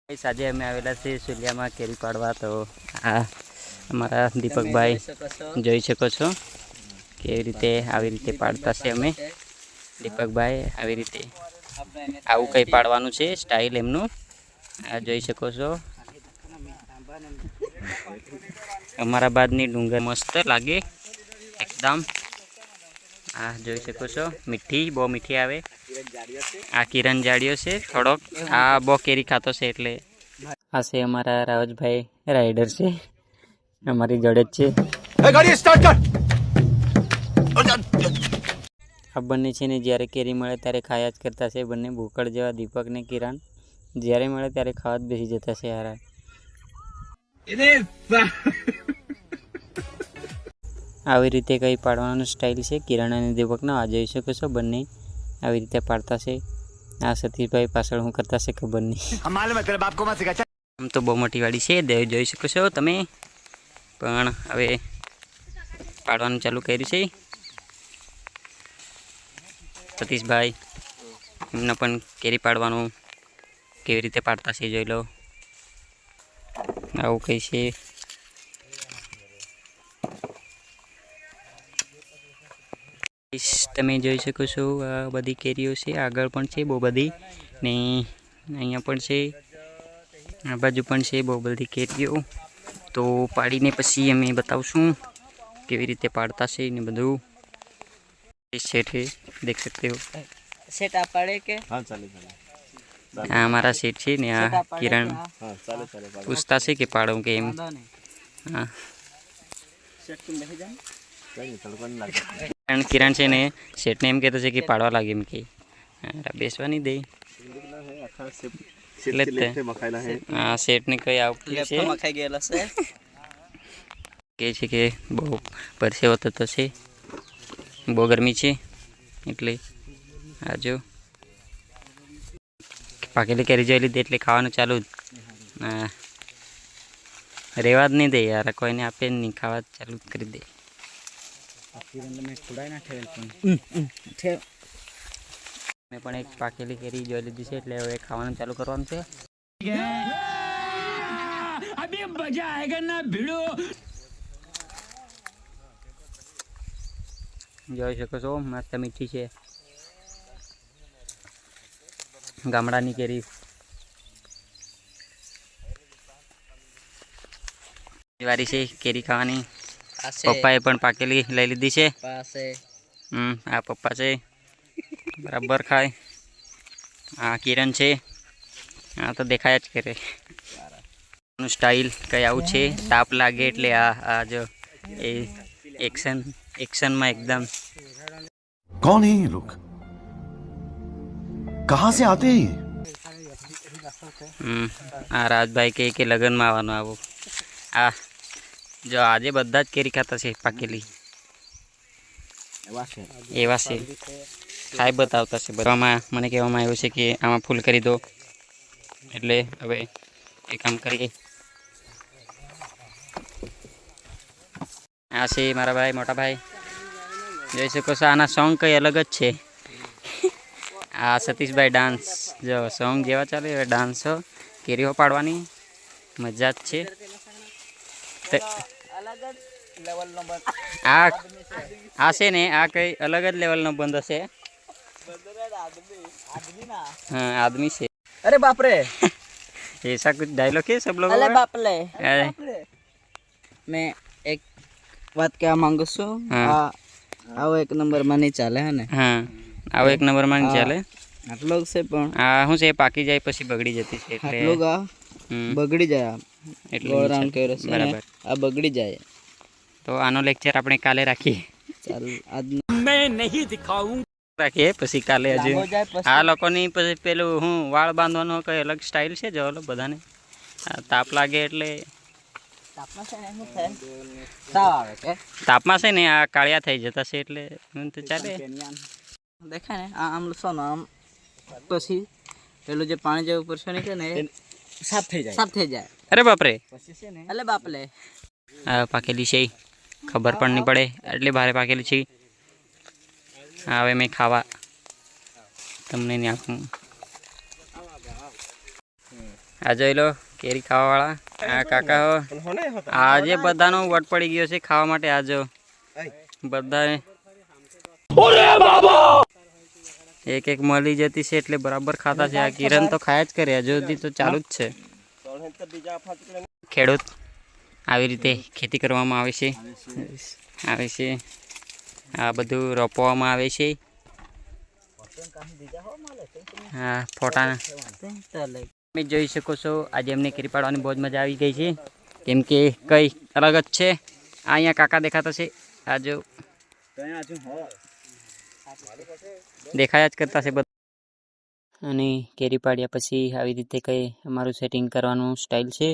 આજે અમે આવેલા છે સુલિયામાં કેરી પાડવા। તો આ અમારા દીપકભાઈ જોઈ શકો છો કેવી રીતે આવી રીતે પાડતા છે। અમે દીપકભાઈ આવી રીતે આવું કંઈ પાડવાનું છે સ્ટાઇલ એમનું આ જોઈ શકો છો। અમારા બાદની ડુંગર મસ્ત લાગે એકદમ। આ જોઈ શકો છો મીઠી બહુ મીઠી આવે। આ કિરણ જાડિયો છે થોડોક આ બહુ કેરી ખાતો છે એટલે આ છે અમારા રાવજભાઈ રાઈડર છે અમારી જોડે જ છે। આ બંને છે ને જ્યારે કેરી મળે ત્યારે ખાયા જ કરતા છે બંને ભૂકડ જેવા દીપક ને કિરણ જ્યારે મળે ત્યારે ખાવા જ બેસી જતા છે યાર। આવી રીતે કંઈ પાડવાનું સ્ટાઇલ છે કિરણ અને દીપકનો આ જોઈ શકો છો બંને આવી રીતે પાડતા છે। આ સતીશભાઈ પાછળ શું કરતા છે ખબર નહીં। આમ તો બહુ મોટી વાડી છે જોઈ શકો છો તમે પણ હવે પાડવાનું ચાલુ કર્યું છે। સતીશભાઈ એમને પણ કેરી પાડવાનું કેવી રીતે પાડતા છે જોઈ લો। આવું કંઈ છે તમે જોઈ શકો છો આ બધી કેરીઓ છે આગળ પણ છે બહુ બધી ને અહીંયા પણ છે આ બાજુ પણ છે બહુ બધી કેરીઓ। તો પાડીને પછી અમે બતાવશું કેવી રીતે પાડતા છે ને બધું। सेट है देख सकते हो सेट आप पढ़े के हाँ चले हाँ हमारा सेट है ने आ किरण पूछता से के पाड़ों के एम हाँ सेट तुम बैठ जाओ किरण से ने सेट ने एम कहते से कि पाड़वा लागे एम के बेसवा नहीं दे हाँ सेट ने कई आउट से मखाई गेला से के बहु परसेવો થતો છે બહુ ગરમી છે એટલે આ જો પાકેલી કેરી જોઈ લીધી એટલે ખાવાનું ચાલુ જ રહેવા જ નહીં દે યાર કોઈને આપે નહીં ખાવા ચાલુ જ કરી દે। મેં પણ એક પાકેલી કેરી જોઈ લીધી છે એટલે હવે ખાવાનું ચાલુ કરવાનું છે। જોઈ શકો છો મસ્ત મીઠી છે ગામડાની કેરી। વારી છે કેરી ખાવાની પપ્પાએ પણ પાકેલી લઈ લીધી છે। આ પપ્પા છે બરાબર ખાય। આ કિરણ છે આ તો દેખાય જ કરે સ્ટાઇલ કઈ આવું છે તાપ લાગે એટલે આ જો એ एक्शन में एकदम कौन है ये लोग कहां से आते हैं आ राजभाई के लगन में आवानो आवो आ जो आजे बधा ज केरी खाता छे पाकेली एवा छे खाई बतावता छे बधामां मने कहेवामां आव्युं छे के आमां फूल करी दो एटले हवे ए काम करीए। आ से मारा भाई मोटा भाई જોઈ શકો છો આના સોંગ કંઈ અલગ જ છે। આ સતીશભાઈ ડાન્સ જો સોંગ જેવા ચાલે એવા ડાન્સ કેરીઓ પાડવાની મજા જ છે। આ છે ને આ કંઈ અલગ જ લેવલનો બંધ હશે हाँ आदमी से अरे बाप रे ऐसा कुछ डायलॉग है सब लोगों अरे का बाप ले मैं एक बात क्या मांगू छू आओ एक नंबर में नहीं चाले है ने हाँ आओ एक नंबर में नहीं चाले आटलो से पण आ હું છે પાકી જાય પછી બગડી જતી છે એટલે આટલો ગા બગડી જાય એટલે ગોળરામ કહે છે બરાબર આ બગડી જાય તો આનો લેક્ચર આપણે કાલે રાખીએ ચાલ આજ मैं नहीं दिखाऊं રાખીએ પછી કાલે હજુ આ લોકોની પછી પેલું હું વાળ બાંધવાનો કઈ અલગ સ્ટાઇલ છે જો બધાને તાપ લાગે એટલે તાપમાં છે ને શું થાય તાવ આવે કે તાપમાં છે ને આ કાળિયા થઈ જતા છે એટલે તો ચાલે દેખાય ને આ આમ લસોનો આમ પછી પેલું જે પાણી જે ઉપર છે ને કે ને સાફ થઈ જાય અરે બાપરે પછી છે ને અલે બાપ લે આ પાકેલી છે ખબર પણ નહીં પડે એટલી ભારે પાકેલી છે। હવે મેં ખાવા તમને નહીં આપું આ જોઈ લો કેરી ખાવાવાળા આ કાકા હો આજે બધાનો વટ પડી ગયો છે ખાવા માટે. આ જો બધાને એક એક મળી જતી છે એટલે બરાબર ખાતા છે. આ કિરણ તો ખાયા જ કરે, હજુ સુધી તો ચાલુ જ છે. ખેડૂત આવી રીતે ખેતી કરવામાં આવે છે. આ બધું રોપવામાં આવે છે. હા ફોટા તમે જોઈ શકો છો. આજે એમને કેરી પાડવાની બહુ જ મજા આવી ગઈ છે, કેમ કે કઈ અલગ જ છે. આ અહીંયા કાકા દેખાતા છે. આ જો દેખાયા જ કરતા છે બધા. અને કેરી પાડ્યા પછી આવી રીતે કંઈ અમારું સેટિંગ કરવાનું સ્ટાઇલ છે.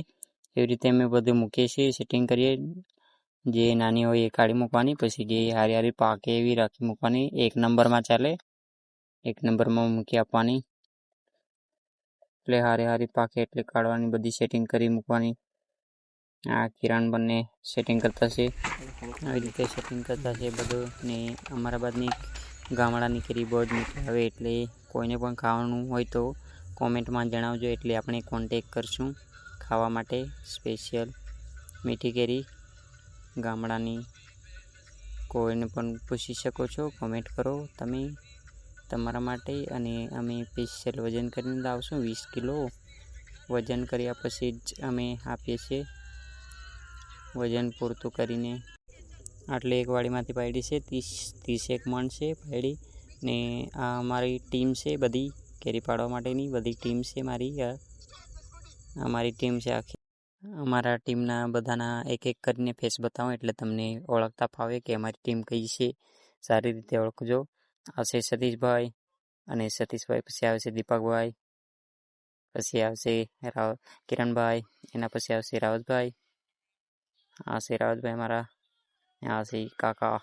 એવી રીતે અમે બધું મૂકીએ છીએ, સેટિંગ કરીએ. જે નાની હોય એ કાઢી મૂકવાની, પછી જે હારી હારી પાકે એવી રાખી મૂકવાની. 1 નંબરમાં ચાલે, 1 નંબરમાં મૂકી આપવાની. એટલે હારી હારી પાકે એટલે કાઢવાની, બધી સેટિંગ કરી મૂકવાની. આ કિરણ બંને સેટિંગ કરતા છે. આવી રીતે સેટિંગ કરતા છે બધું. ને અમારા બાદની ગામડાની કેરી બહુ જ મીઠી આવે, એટલે કોઈને પણ ખાવાનું હોય તો કોમેન્ટમાં જણાવજો, એટલે આપણે કોન્ટેક કરશું ખાવા માટે. સ્પેશિયલ મીઠી કેરી ગામડાની કોઈને પણ પૂછી શકો છો, કોમેન્ટ કરો તમે તમારા માટે. અને અમે સ્પેશિયલ વજન કરીને લાવશું 20 કિલો. વજન કર્યા પછી જ અમે આપીએ છીએ, વજન પૂરતું કરીને. આટલે એક વાડીમાંથી પાડી છે, 30 મણ છે પાડી. ને આ અમારી ટીમ છે બધી કેરી પાડવા માટેની, બધી ટીમ છે મારી. અમારી ટીમ છે આખી. અમારા ટીમના બધાના એક એક કરીને ફેસ બતાવો, એટલે તમને ઓળખતા ફાવે કે અમારી ટીમ કઈ છે. સારી રીતે ઓળખજો. આવશે સતીશભાઈ, અને સતીશભાઈ પછી આવશે દીપકભાઈ, પછી આવશે કિરણભાઈ, એના પછી આવશે રાવતભાઈ. આ છે રાવતભાઈ મારા. આ છે કાકા,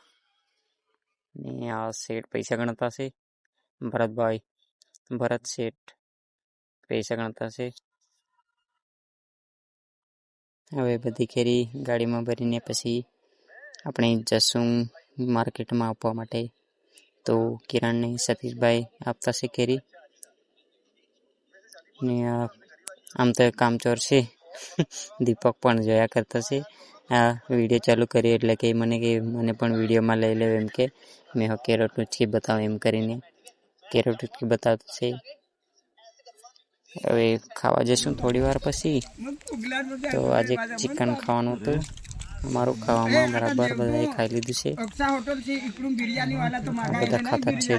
ને આ શેઠ પૈસા ગણતા છે. ભરતભાઈ, ભરત શેઠ પૈસા ગણતા છે. હવે બધી કેરી ગાડીમાં ભરીને પછી આપણે જશું માર્કેટમાં આપવા માટે. તો કિરણને સતીશભાઈ આપતા છે કેરી. ને આમ તો કામચોર છે દીપક પણ જોયા કરતા છે. આ વિડીયો ચાલુ કરી એટલે કે મને પણ વિડીયોમાં લઈ લેવ, એમ કે મેં કેરેટ ઉચકી બતાવું એમ કરીને કેરેટ ઉચકી બતાવતું છે. હવે ખાવા જશું થોડી વાર પછી. તો આજે ચિકન ખાવાનું હતું અમારું. ખાવામાં બરાબર બધાએ ખાઈ લીધું છે. બધા ખાતા જ છે.